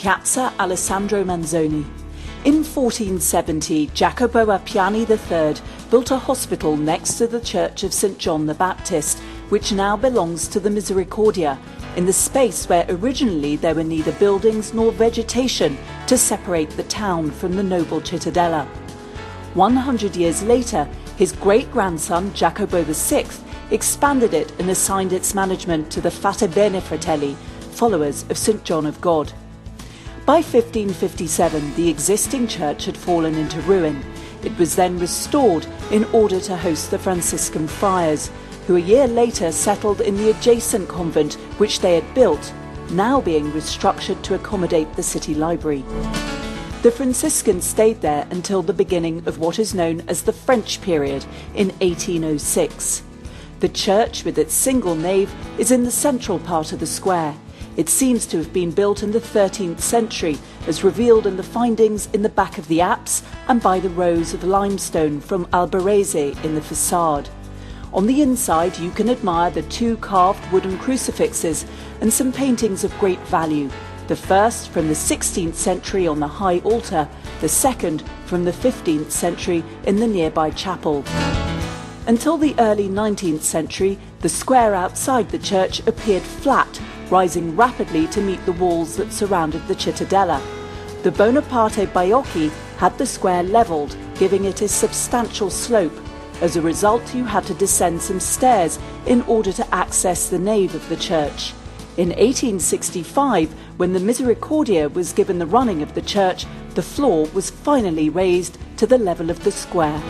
Piazza Alessandro Manzoni. In 1470, Jacopo Appiani III built a hospital next to the Church of St. John the Baptist, which now belongs to the Misericordia, in the space where originally there were neither buildings nor vegetation to separate the town from the noble Cittadella. 100 years later, his great-grandson Jacopo VI expanded it and assigned its management to the Fate Bene Fratelli, followers of St. John of God. By 1557, the existing church had fallen into ruin. It was then restored in order to host the Franciscan friars, who a year later settled in the adjacent convent which they had built, now being restructured to accommodate the city library. The Franciscans stayed there until the beginning of what is known as the French period in 1806. The church, with its single nave, is in the central part of the square. It seems to have been built in the 13th century, as revealed in the findings in the back of the apse and by the rows of limestone from Albarese in the facade. On the inside you can admire the two carved wooden crucifixes and some paintings of great value, the first from the 16th century on the high altar, the second from the 15th century in the nearby chapel. Until the early 19th century, the square outside the church appeared flat, rising rapidly to meet the walls that surrounded the Cittadella. The Bonaparte Baiocchi had the square levelled, giving it a substantial slope. As a result, you had to descend some stairs in order to access the nave of the church. In 1865, when the Misericordia was given the running of the church, the floor was finally raised to the level of the square.